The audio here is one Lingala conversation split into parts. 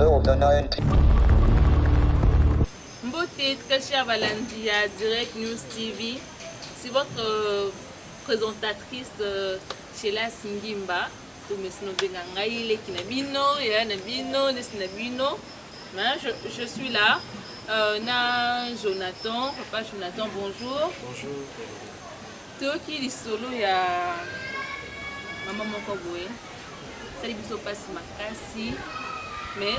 feu, on donnera une pièce. Beauté, très chère Valandia, Direct News TV. C'est votre présentatrice Sheila Singimba. Je suis là. Jonathan, papa Jonathan, bonjour. Bonjour. Toi qui es solo, il y a maman Mokoboé. Ça dit que passe makasi, mais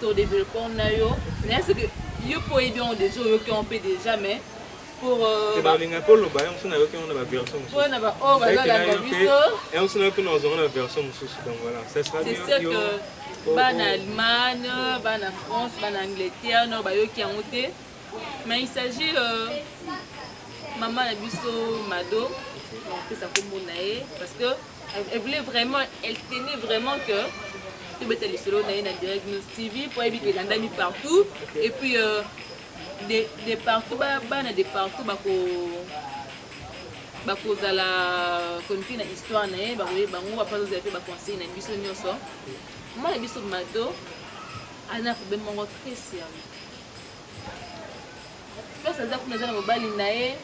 ton développement na yo. Mais est-ce que yo pour aider des gens qui ont fait déjà, mais pour bah les Naples le bail on s'en a aucun on a version. Ouais, na ba oh bah là la vision. Et on s'en a aucun on a version donc voilà, ça sera bien. C'est sûr que bah en Allemagne, bah en France, bah en Angleterre, non bah yo qui ont été. Mais il s'agit maman la biso Mado. Donc ça comme monae parce que elle voulait vraiment, elle tenait vraiment que tu mettais les solos dans Direct News TV pour éviter les andami partout et puis des partout des partout à la confine histoire na ba oui ba ngwa pas oser ba conseil na biso nyonso moi la biso Mado ana problème mongo très sérieux parce que ça kuna za mobali nae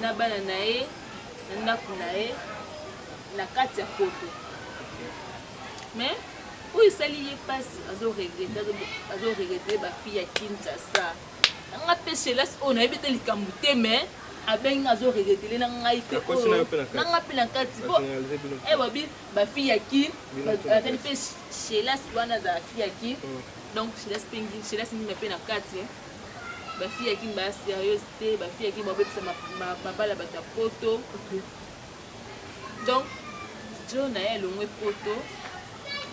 na bana nae na kunae na kati ya poto mais où il s'allie passe azo regretter ba fille ya Kinshasa nga pêcher là on a évité les kambute mais abengi azo regretter na ngai te na nga pena kati bo e babi ba fille ya Kin ba tani pêcher là wana za fille ya Kin donc chez la singi me pena kati ba fille ya Kin ba sérieuxité ba fille ya Kin ba bepisa ma bala bata poto donc John a eu le poto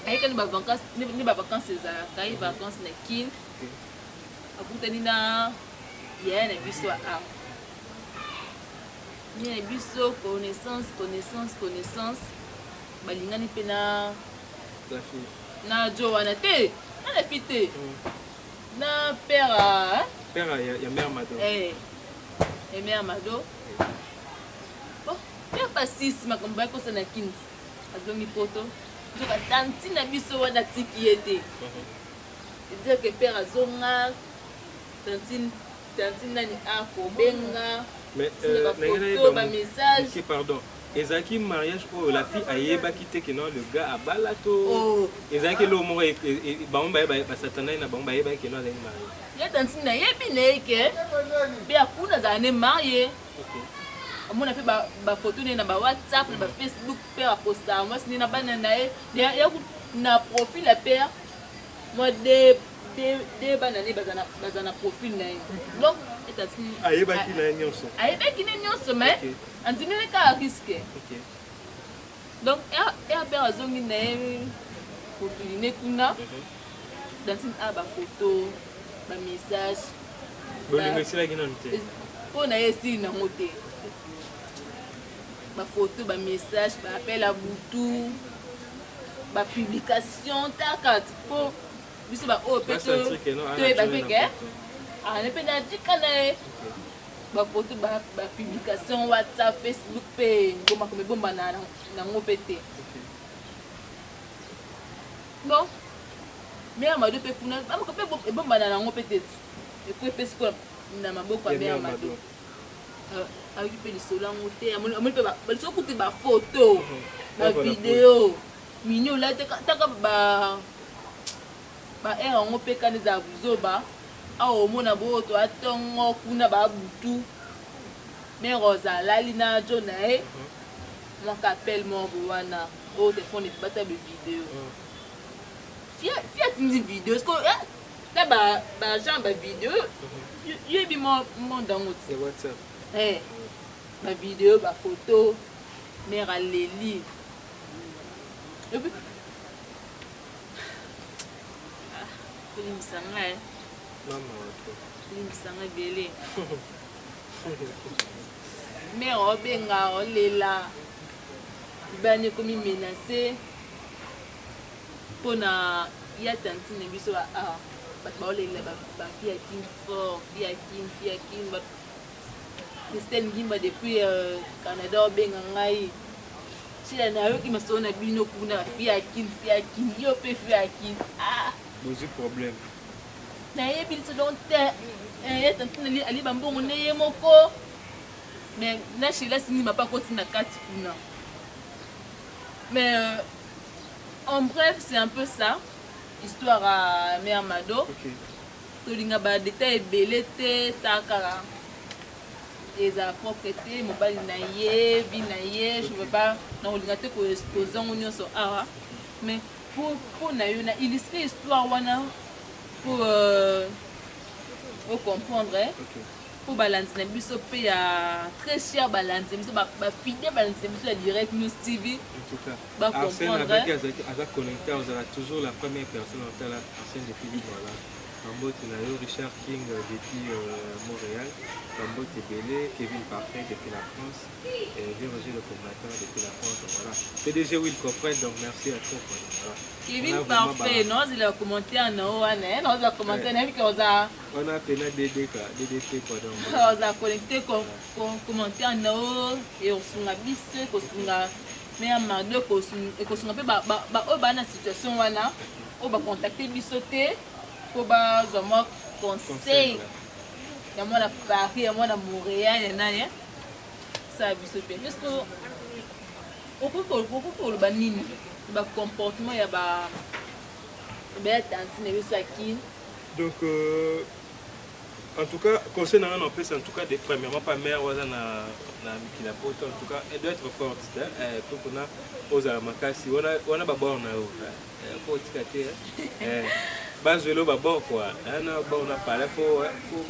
avec une vacances ni vacances ezalaka i vacances na Kin akutani na ya na biso a ni na biso connaissance balingani pe na la fille na Joana te na la fille te na père ya mère Mado et mère Mado bon père passis makambo ya kosa na Kin azongi poto joka tanti na biso wana tiki ete dire que père azonga tanti nani ako benga mais ba message OK pardon ezaki mariage pour la fille ayeba kite que non le gars a balato ezaki lo mo ba ba satana na ba yeba que non azali marié ya tanti na yebi na ke be akuna za ne marié amona pe ba photo ne na ba WhatsApp na ba Facebook père posta moi sini na bana na ya na profil la père moi de bana ne bazana profil na donc etati ayeba ki na nyonso mais antini ka risque donc ya père azongi na profil ne kuna dantin ba photo ba message bolingo sila ki nante po na yesi na mote ba photo ba message ba appel à boutou ba publication takat po biso ba o peto to e ba peke ne pe na dikana ba photo ba publication WhatsApp Facebook pe ngoma ko bomba na ngopete bon mère Mado pe kuna ba ko pe bomba na ngopete e ko pe sko na maboko ya mère Mado avec des sols en monté, ba photo, ba vidéo, mignon là, taka ba en pe kaniza buzoba, au mona boto atongo kuna ba butu, mais Rosa Lalina Jonae, mon appelle mon wana, au téléphone pas ta vidéo. Fiat une vidéo, est-ce que là ba jambe vidéo, il y a mon dans WhatsApp. Ma vidéo, ma photo, mère à Lélie. Et puis, il me semble, il me semble belé. Mère au benga, on est là. Ben, il est comme menacé. Pour na, il y a tantine biso ah, parce que on est là, bah fille à Kin fort, fille à Kin, Christelle Ngimba depuis Canada benga ngai sila na yo ki masona bino kuna fia kin yo pe fia kin Bozwi problème. nayebi liso donc te ye tantine ali bambongo nde ye moko mais na shela sinima mpa koti na kati kuna mais en bref c'est un peu ça histoire à mère Mado tolinga badetail ebele te takaka ezala propre te mobali na ye vi na ye je veux pas na kolinga te koexpose yango nyonso awa mais pour na yo na illustre histoire wana pour comprendre pour balandi na biso pe ya très cher balandi biso bafidèle balandi biso ya Direct News TV en tout cas ba comprendre avec connecté on aura toujours la première personne en telle ancienne depuis voilà Kambote na yo Richard King depuis Montréal Kambote Belé Kevin Parfait depuis la France et Roger le combattant depuis la France donc voilà PDG Will Coffret donc merci à toi donc voilà Kevin Parfait, non, il a commenté en haut, on a commenté, on a pena DDT quoi donc. On a connecté, commenté en haut et on s'est bis, on s'est mais à Mado, on s'est fait une situation wana, on va contacter bisoté pour avoir conseil. Il y a moi à Paris, il y a moi à Montréal, il y en a rien. Ça bisoté. Parce que au cours le banine. Comportement ya ba tantine biso akini donc en tout cas conseil na en plus en tout cas des premièrement pas mère waza na mikila poto en tout cas elle doit être forte pour qu'on a aux makasi wana baba na yo faut tikate bazelo baba quoi na ba on a parlé faut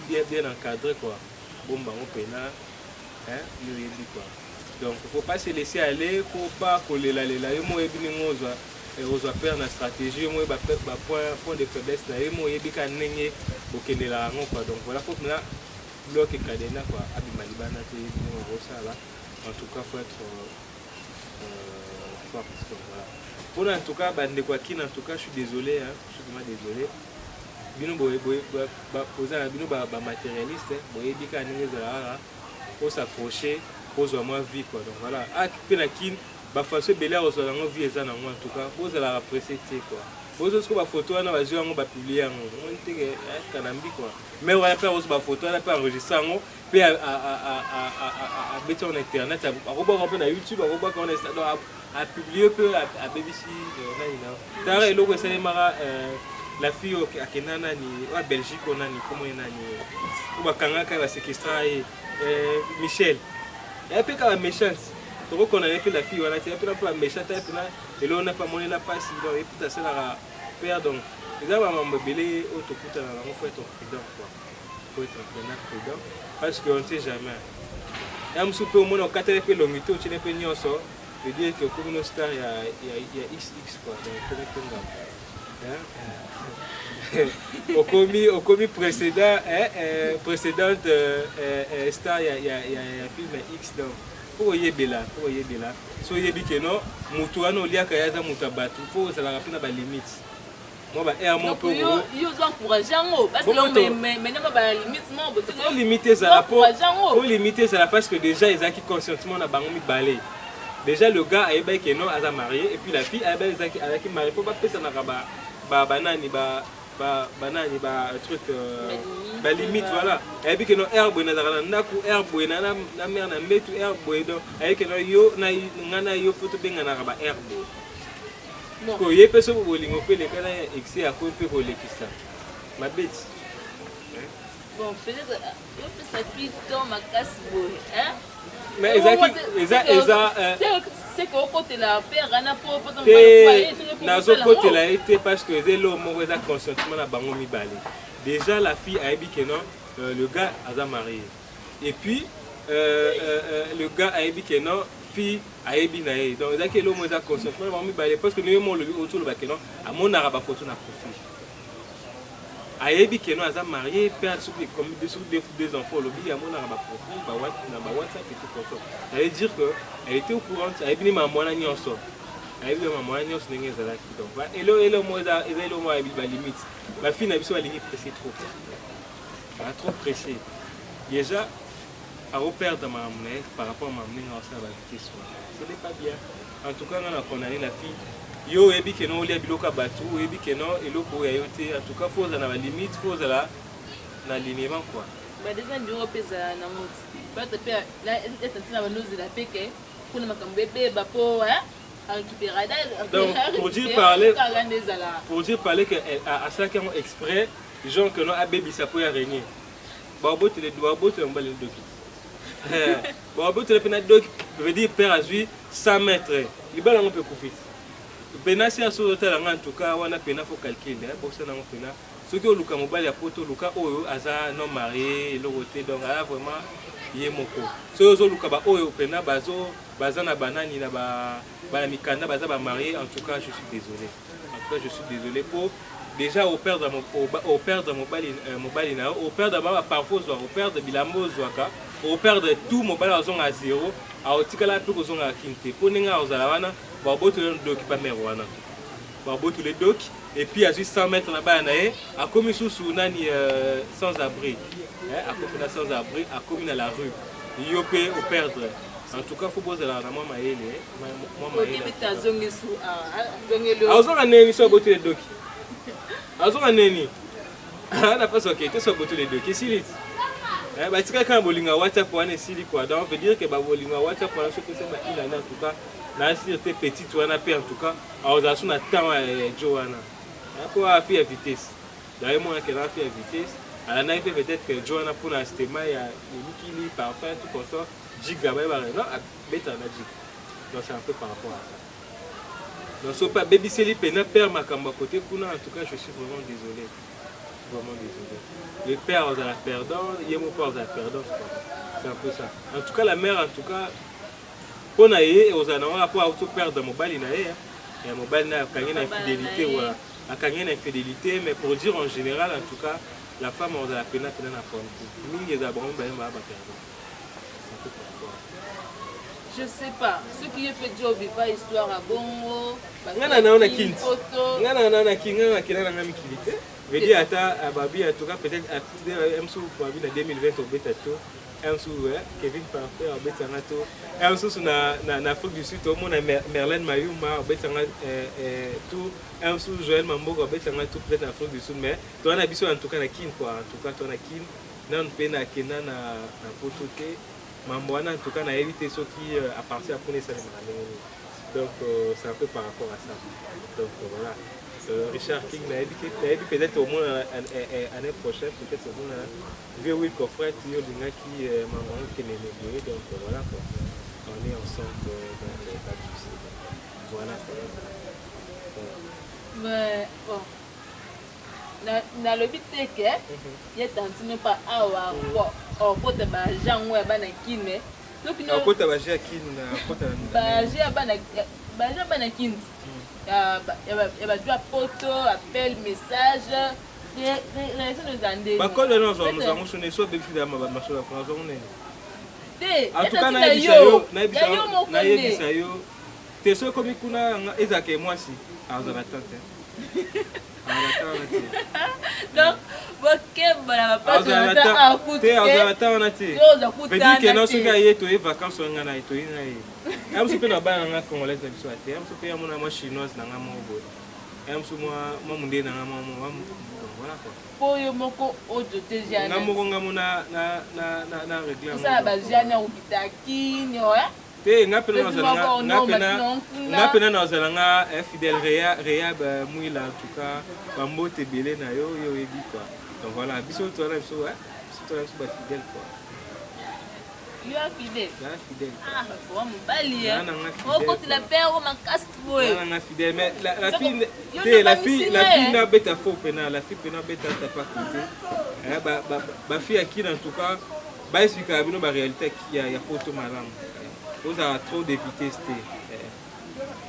bien encadrer quoi bomba on pena yo yebi quoi. Donc il ne faut pas se laisser aller, il ne faut pas coller là. Il faut faire une stratégie, il faut point de faiblesse. Il faut faire donc voilà, il faut que bloquer Kadena. En tout cas, il faut être fort. Pour en tout cas, je suis désolé, je suis vraiment désolé. Matérialiste, il faut s'approcher. Pose moi vie quoi donc voilà ah penakin ba façon belé aux en vie ça en tout cas pose la apprécier quoi pose ce que ba photo na ba jeu ba publier on teke kanambi quoi mais on va faire aussi ba photo on peut enregistrer ngo puis à mettre sur internet à revoir un peu na YouTube à revoir quand on est à publier peu à BBC na tara elo ko c'est mara la fille à Kenana ni à Belgique on a ni comment on a ni ou ba kangaka ba séquestrer Michel. Il y a peu de méchance. Tu reconnais que la fille, voilà, tu as peu de méchante, et là on n'a pas monnaie la passe, il faut passer la père donc. Les gens vont belé au tout coup, il faut être prudent quoi. Il faut être prudent parce qu'on ne sait jamais. Et un peu au moins au 4 peu longité, tu n'es pas ni en sort. Je dis que comme nos stars, il y a XX quoi. Donc au commis précédent précédente star il y a film X donc pour y bela so yebi que non mutu ano lia ka yaza mutabatu faut ça la rapina ba limite moi ba air mon pour yo encourager ngo parce que mais non ba limite non faut limiter ça faut limiter ça parce que déjà ils ont qui consentement na bango mi balé déjà le gars a que non a marié et puis la fille a avec qui marié faut pas passer na ba banani banani ba truc ba limite voilà et puis que non herbe na zala ndaku herbe na mère na metu herbe donc avec que non yo na ngana yo photo benga na ba herbe ko ye peso bolingo pe le kana excès à ko pe ko lekisa ma bête bon peut-être yo peut ça puis dans ma casse boy hein mais c'est que au côté la père ana pour nazo côté là était parce que zelo mo za consentement na bango mi balé déjà la fille a dit que non le gars a marié et puis le gars a dit que non fille a dit naé donc ça que le mo za consentement bango mi balé parce que nous mo le autour le bakenon a mon araba photo na profil ayebi que non a marié père comme deux enfants le bi a mon araba profil ba WhatsApp et tout comme ça ça veut dire que elle était au courant ayebi ni maman na nyonso ayebi maman na nyonso ndenge ezalaki donc elo mo za elo mo ayebi ba limite ma fille na biso ba limite pressé trop pressé déjà à reperdre ma maman par rapport à ma maman ça va question ce n'est pas bien en tout cas on a condamné la fille yo oyebi ke non olia biloko ya bato oyebi ke non eloko ya yo te en tout cas faut ozala na balimite faut ozala na alignement quoi déjà biloko mpe ezala na moti bato mpe etantina banozela mpe ke mpona makambo ebeba mpo donc pour dire parler que asalaki yango exprès genre que non abebisa mpo ya régner babotele mobali na doki babotele mpe na doki veut dire père azwi 100 mètres libala yango mpe kufisi pena si aso otala nga en tout cas wana pena faut calculer bosana yango pena soki oluka mobali ya poto oluka oyo aza non marié eloko te donc ala vraiment ye moko soki ozoluka baoyo pena baza na banani na bana mikanda baza bamarié en tout cas je suis désolé pour déjà operdre mobali na yo operdre parfois ozwaka operdre bilamba ozwaka operdre tout mobali azonga à zéro aotikala mpe kozonga kini te mpo ndenge ozala wana babotole doki pa mare wana babotole doki et puis azwi 100 mètres na bana na ye akomi susu nani sans abri akomi na sans abri akomi na la rue yo mpe operdre en tout cas faut bozala na mwa mayele azonga neni so abotole doki azonga neni ana pasi okete so abotole doki esiliti batikaka na bolingo whatsapp wana esili quoi donc veut dire que babolingo whatsapp wana soki ose bainana en tout cas na sir te petite wana mpe en tout cas aozala so na temps ya jo wana mpo afi ya vitesse daye monake na afi ya vitesse alandaki mpe peut-être que jo wana mpona stema ya mikili parfum tout comme ça jiga bayebaka non abetaka na jiga donc c'est un peu par rapport à ça donc so mpe abebiseli mpena père makambo ya kote kuna en tout cas je suis vraiment désolé. Le père aux la perdant, il mon père aux la perdant. C'est un peu ça. En tout cas, la mère, en tout cas, on a eu aux années pour auto perdre mon bal, il y a mon bal n'a pas une infidélité, voilà. A une infidélité, mais pour dire en général, en tout cas, la femme aux la peine à prendre. Nous, les abrons, ben, on va perdre. Je sais pas. Ce qui est fait job, il va histoire à Bongo. Je dis à Babi, en tout cas, peut-être à 2020 au Betato, Kevin Parfait au Betanato, en Afrique du Sud, au monde Merlin Mayuma au Betanato, tout, Joël Mambo au Betanato, peut-être en Afrique du Sud, mais tu as besoin en tout cas, en tout cas, tu as Kin, non, Pena, Kena, na Potote, Mamboana, en tout cas, na évité ce qui appartient à connaître ça. Donc, c'est un peu par rapport à ça. Donc, voilà. Richard King m'a dit peut-être au moins l'année prochaine, peut-être au moins vieux Will Coffret, il y a qui m'a demandé qu'il est négocié, donc voilà quoi. On est ensemble dans les bâtiments. Voilà. Mais bon, dans le but c'est que il y a tant de pas à voir pour te bager en ouais banakin mais donc nous pour te bager à kin pour te bager à banakin. Il y a des photos, appels, messages. Les gens nous ont dit. Bah, quand nous avons sonné, soit depuis la marche de la France, on est. En tout cas, tu es sûr comme il y a Isaac et moi aussi. Alors, on attend. Donc, ok, voilà, pas de temps à écouter. On attend. Veut dire que non, ce gars est les vacances sont en Haïti. Je suis pas dans la congolaise de l'histoire. Je suis pas dans la chinoise dans la mobo. Je suis moi mondé dans la mobo. Voilà quoi. Pour yo moko ojo déjà. Na moko ngamuna na réglage. Ça va jana ukitaki ni oya. Te ngapena na zalanga fidèle réa ba muila en tout cas ba mbote belé na yo ebi quoi. Donc voilà, biso to na biso to ba fidèle quoi. You are fidèle. Fidèle. Ah, pour mon bali. Oh, quand il a peur, on m'a casse boy. Non, fidèle, mais la fille n'a bête faux pena, la fille pena bête t'as pas côté. Ba fille à qui en tout cas, ba expliquer bino ba réalité qui a poto malam. Vous avez trop de vitesse.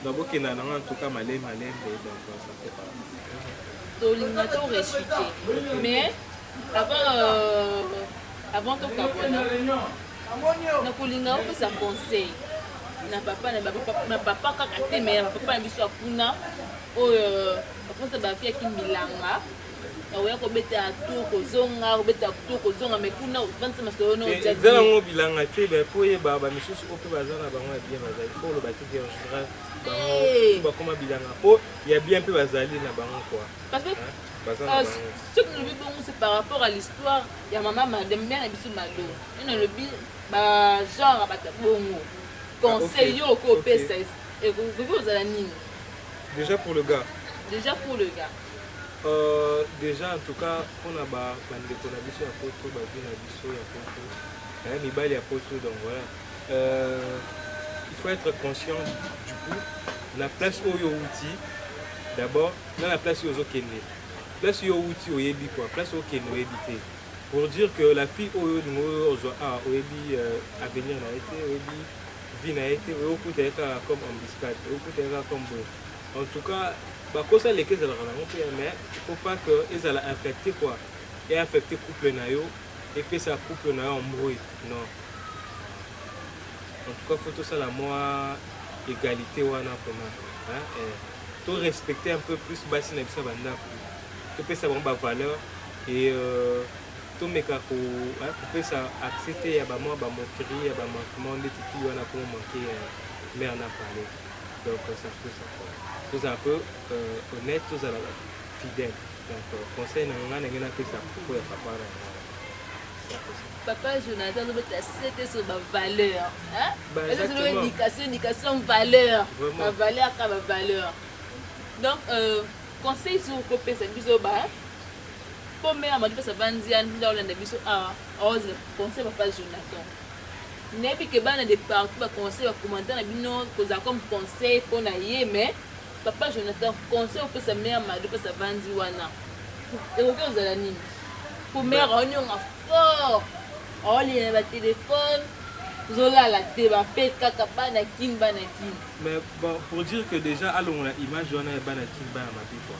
Donc ok na en tout cas malem donc ça fait pas. Donc il m'a tout rechuté. Mais avant tout capona. Na kulinga opesa conseil na papa kaka te mais papa na biso akuna oyo bakonsa bafia ki milanga oya kobeta tour kozonga kobeta tour kozonga mais kuna vansa masolo no déjà ngo bilanga te ba po ye ba misusu ope bazana bango ya bien bazali pour le bâti en général bango ba koma bilanga po ya bien pe bazali na bango quoi parce que ce que nous vivons c'est par rapport à l'histoire ya maman madame bien na biso malo ina le bi ba genre ba bongo conseil yo ko pesa et vous allez nini déjà pour le gars déjà en tout cas on a bandeko na biso ya poto bavi na biso ya poto mibali ya poto donc voilà il faut être conscient du coup la place oyo outi d'abord dans la place oyo ozokende place oyo outi oyebi quoi place oyo okende oyebi te pour dire que la fille oyo oyo ozwa oyebi avenir na ye te oyebi vie na ye te oyokuta ye kaka comme embuscade oyokuta ye kaka comme boye en tout cas bakosa leke ezalaka nango mpe mais il faut pas que ezala infecté quoi et affecté couple na yo epesa couple na yo embrouille non en tout cas faut tosala mwa égalité wana vraiment to respecter un peu plus basi na biso bandako topesa bango bavaleur et tomeka kopesa accès te ya bamwa bamoquerie ya bamanquement ndeti fille wana po manque mère na parler donc ça peut ça tous un peu honnête, tous à la fidèle. Donc, conseil, nous avons fait ça pour papa. Papa Jonathan, c'était sur ma valeur. C'est une éducation valeur. Ma valeur comme ma valeur. Donc, conseil sur le côté, c'est que pour moi, je vais vous dire conseil papa Jonathan. N'importe que bana de partout, conseil, commentaire, comme conseil pour naïe, mais papa Jonathan conseil pour sa mère madou pour sa bandi wana et aux alani pour mère réunion fort on les na téléphone zola la te ba fait kaka bana kin mais bon pour dire que déjà allons la image wana bana kin bana mabi quoi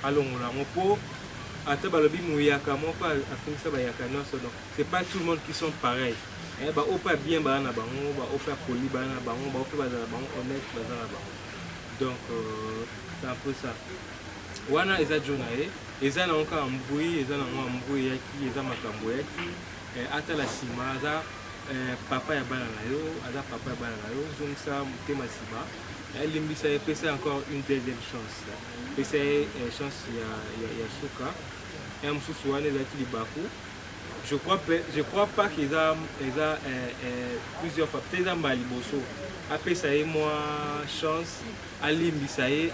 allons la mopo ata balobi muyaka moko afingisa ba yaka noso donc c'est pas tout le monde qui sont pareils ba opa bien bana bango ba opa poli bana bango ba opa bazala bango honnête bazala bango. Donc c'est un peu ça. Wana eza jona eza na onka mbui eza na mbui yaki eza makambo yaki ata la sima za papa ya bana na yo aza papa ya bana na yo zongisa mutema sima limbisa pesa encore une deuxième chance pesa chance ya suka et mususu wana ezaki libaku je crois pas qu'ils a plusieurs fois peut-être mbali boso apesa ye moi chance alimbisa ye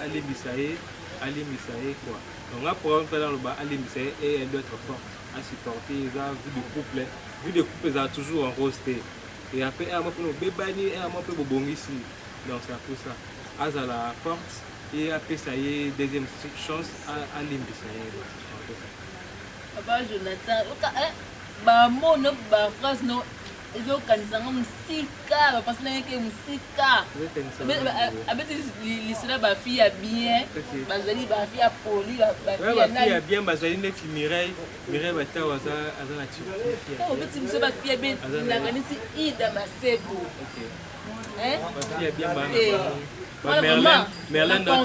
quoi donc après on dans le bas alimbisa ye et elle doit être forte à supporter la vie de couple ça toujours en rosté et après à moi pour bebani et à moi pour bongisi donc c'est un peu ça azala forte et apesa ye deuxième chance alimbisa ye papa Jonathan ba mono ba phrase no ezokanisa ngo musika bapasi na yeke musika abeti lisina bafille ya bien bazali bafille ya poli bafille ya bien bazali neti Mireille batawa aza na Turquie obeti biso bafille ya bien nakanisi Ida Masebo bafille ya bien bana Merlin dans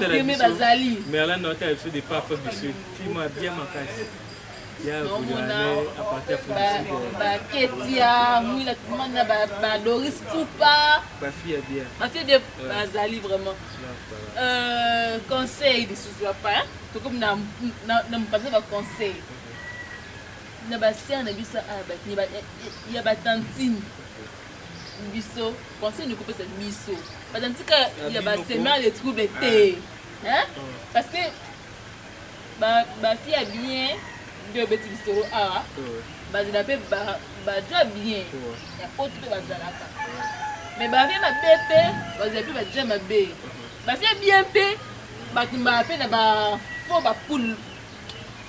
des pas faute du sud fille moi bien makasi Ketia, Mouila, Doris Poupa. Ma fille est bien. Ma fille est Bazali vraiment. Conseil de ce pas. Tout comme n'a pas de conseil. N'a pas serre n'a bisa il y a batantine. Biso, conseil ne couper cette biso. Batantine il y a semer les troubles été. Hein? Parce que ma fille est bien. De bêtises bisoro bazala pe baja bien ya poto pe bazalaka mais bavie mabe pe bazala pe baja mabe bafie bien pe batumba pe na bafo bapoule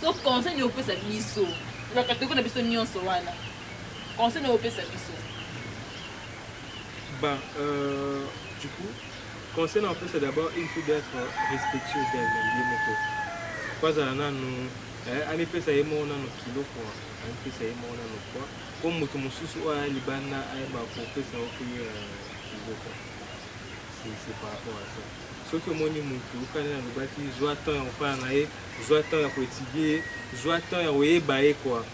so conseil ni opesa biso bakatoko na biso nyonso wana conseil ni opesa biso du coup conseil en fait c'est d'abord il faut d'être respectueux d'elle pas à nous ani pesa ye mona no kilo kwa ani pesa ye mona no kwa comme mutu mususu oya libana ayeba ko pesa o kilo kwa c'est par rapport à ça soki omoni mutu okani na lobaki zwa temps ya kofala na ye, zwa temps ya koétudie, zwa temps ya koyeba ye kwa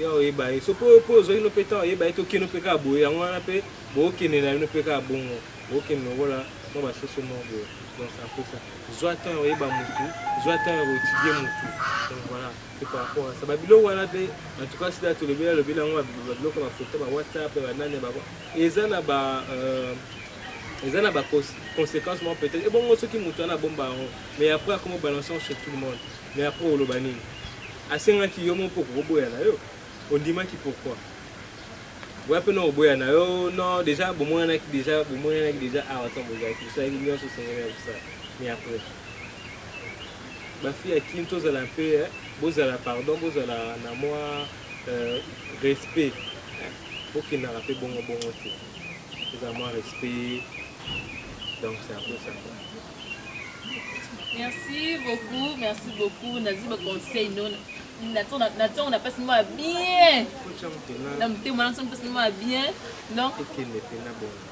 ya oyeba ye so po ozwaki no mpe temps oyeba ye tokende mpe kaka boye yango wana mpe bookende na bino mpe kaka bongo bookende lokola mwa basoso moko boye donc c'est un peu ça zwa temps ya koyeba mutu zwa temps ya koétudie mutu donc voilà c'est par rapport à ça babiloko wana mpe en tout cas sida tolobeli yango babiloko bafoto ba whatsapp banani babo eza na baconséquence moko peut-être ebongo soki mutu wana abomba yango mais après akoma balancer chez tout le monde mais après oloba nini asengaki yo moko mpo koboya na yo ondimaki pourquoi oya mpe na koboya na yo non déjà bomonanaki déjà awa ntango bozalaki bosalaki nyonso osengeli ya kosala mais après bafille ya kini tozala mpe bozala pardon bozala na mwa respect bokendaka mpe bongo te bozala mwa respect donc c'est un peu ça merci beaucoup nazi baconseil non natongo na pasi moko ya bien na motema nanso mpasi moko ya bien donc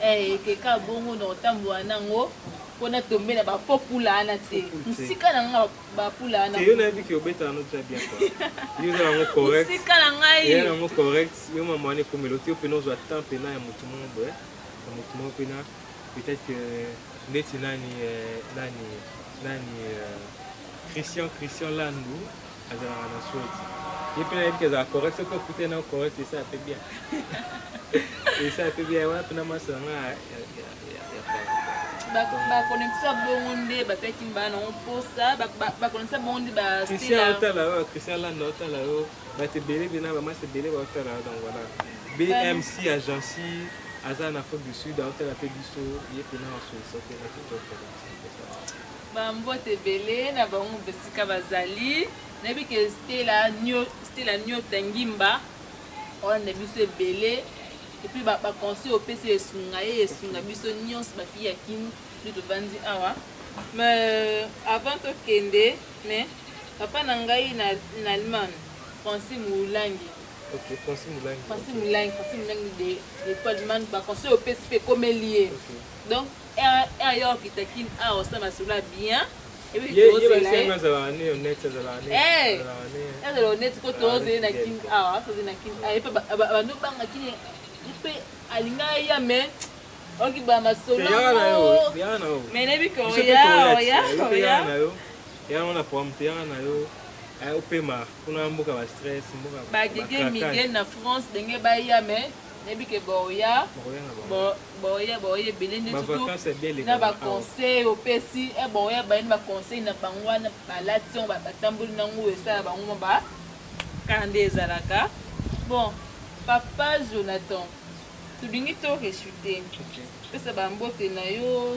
ekeka bongo na kotambola nango mpona tombe na bapopula wana te mosika na ngai bapula wana yo nayebi ke obetaka no tya bien yo eza nango correct mosika na ngai yo nango correct yo mama wana ekomela te yo mpena ozwa temps mpena ya motu moko boye ya motu moko mpena peut-être que ndeti nani Christian Landu azalaka na sweti ye mpena yebi ke azala correct soki okute na correct esa ape bien esa ape bien wana mpena masanga bakonekisa bongo nde bapeki mbala nango mposa bakonekisa bongo nde Christian Landu aotala yo bato ebele mpena bamasi ebele baotala yo donc voilà BMC agency aza na Afrique du Sud aotala mpe biso ye mpena asolisa mpe na kitoko bambote ebele na bango besika bazali nayebi ke stela nyota ngimba wana na biso ebele epuis baconseil opesi esunga biso nyonso bafille ya kini nde tovandi awa mais avant tokende mais papa na ngai na Allemagne Francis Mulangi de l'école Allemagne baconseil opesi mpe komeli ye donc yo okitaki awa osala masolo ya bien ezala honnête ko tozeli na kini awa bando banga kini mpe alinga ya me okiba masolo mais nayebi ke oya na pomme te yaka na yo opema kuna mboka ba stress mboka bagege miguel na France ndenge baya me nayebi ke boya ebele nde na baconseil opesi boya bayini baconseil na bango wana balati yango batamboli nango esala bango kaka nde ezalaka bon papa Jonathan tolingi torechute pesa bambote na yo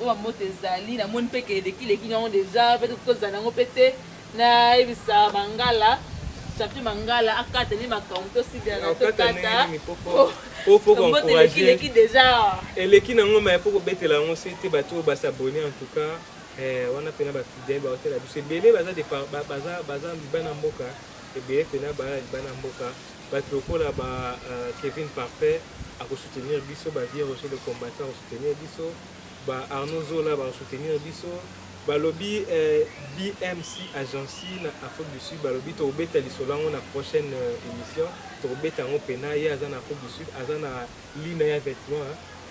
bambote ezali namoni mpe keleki yango deja pete tozala nango mpe te nayebisa Mangala champion Mangala akata ni makambo tosidana tokata mbote deja eleki nango ma efo kobetela yango se te bato basabone en tout cas wana mpena bafidele baotela biso ebele baza libana mboka ebele mpena baya libana mboka bato lokola ba Kevin Parfait akosoutenir biso bavie rocher le combattant akosoutenir biso ba Arnaud Zola bakosoutenir biso balobi BMC agency na Afrique du Sud balobi tobeta lisolo yango na prochaine émission tobeta yango pena ye aza na Afrique du Sud aza na ligne ya vêtement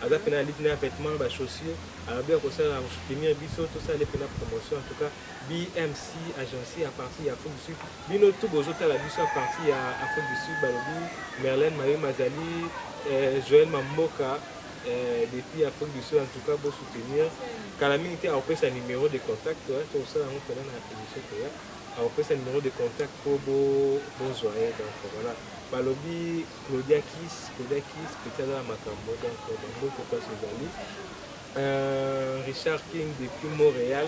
aza pena ligne ya vêtement ba chaussures alobi akosala akosoutenir biso tosala pena promotion en tout cas BMC agency à partir ya Afrique du Sud bino tout bozotala biso à partir ya Afrique du Sud balobi Merlène Marie Mazali Joël Mamoka depuis Afrique du Sud en tout cas pour soutenir Calamité a offert un numéro de contact pour ça on peut dans la émission a offert un numéro de contact pour bonjour donc voilà balobi Claudia Kiss peut-être dans Makambo donc beaucoup de personnes Richard King depuis Montréal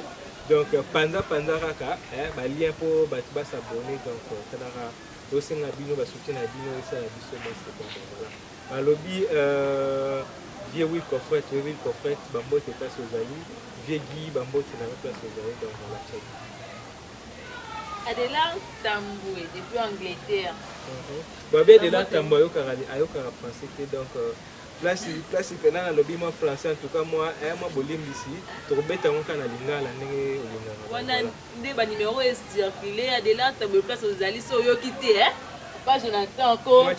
donc Panda Raka lien pour s'abonner donc kanara aussi na bino ba soutenir bino ça la biso c'est voilà balobi vieux Will Coffret bambote place aux amis vieux Guy bambote na place aux amis donc voilà check Adela Tamboué depuis Angleterre babé de la Tamboué ayokara français donc place pena na lobby moi français en tout cas moi bolim ici to beta ngo kana lingala ndenge olingala wana nde ba numéro est circulé à de là table place aux alis so yo quitté hein pas Jonathan encore moi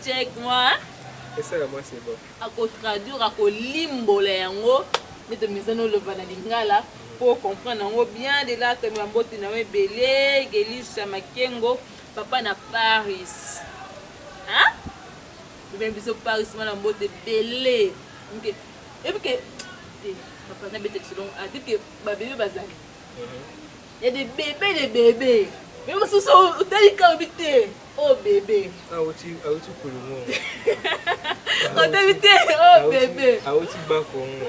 check moi et ça moi c'est bon à ko traduire à ko limbola yango mais de misano le bana lingala pour comprendre yango bien de là table mbote na belé Gelisha Makengo papa na Paris hein même biso Paris mana mbote belé OK et puis que papa na bête selon a dit que ba bébé bazali il y a des bébés mais vous sous hôtel kabité oh bébé auti kulungo hôtel oh bébé auti bakongo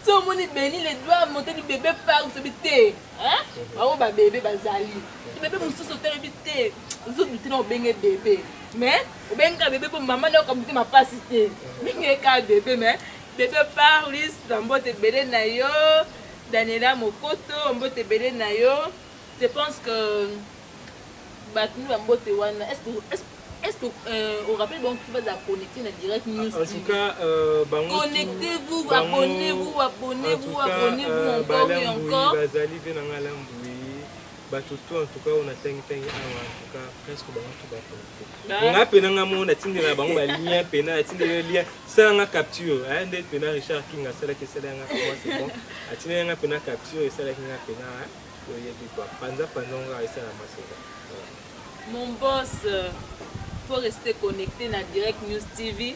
so moni béni les doigts monter du bébé par habité hein oh ba bébé bazali bébé mususu hôtel habité vous habité na bengé bébé mais benga bébé pour maman na kabité ma pasité benga ka bébé mais bébé Paris dans mbote belé na yo Daniela Mokoto mbote belé na yo je pense que battu mbote wana est-ce que on rappelle donc tu vas la connecter na direct news en tout cas connectez-vous abonnez-vous encore et encore bazali ve na ngala mbui bato to en tout cas on a tangi awa en tout cas presque bango to ba nga pena nga mona tindela bango ba lien pena tindela lien ça nga capture hein ndet pena Richard Kinga sala ke sala nga comment c'est bon atindela nga pena capture et sala nga pena yo yebi quoi panza nga et sala masela mon boss faut rester connecté na Direct News TV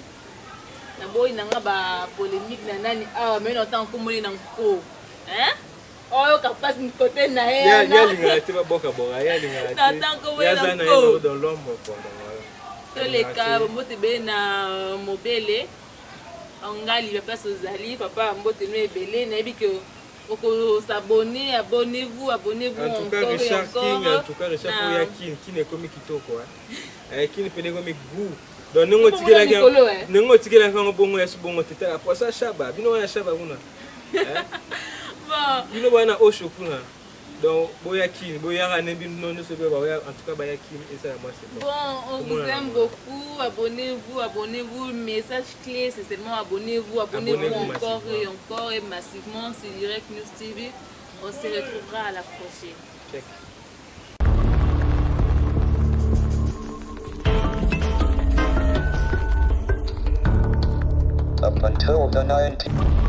na boy nanga ba polémique na nani ah mais non tant comme na ko hein oh capable de côté na ya linga te ba boka boka ya linga te tant comme ya zana yo dans l'ombre quoi tous les cas mbote be na mobele angali ba place ozali papa mbote no ebele na yebi que s'abonner, abonnez-vous en tout cas Richard King en tout cas Richard Foya King qui n'est comme kitoko hein qui ne peut comme goût donc nengo tikela kango bongo ya subongo teta pour ça shaba bino ya shaba kuna hein bon bino bana osho kuna donc boya King boya rane bino no se ba en tout cas ba ya King et ça moi c'est bon on vous aime beaucoup abonnez-vous message clé c'est seulement abonnez-vous encore et encore et massivement sur Direct News TV on se retrouvera à la prochaine. Check. Up until the 19th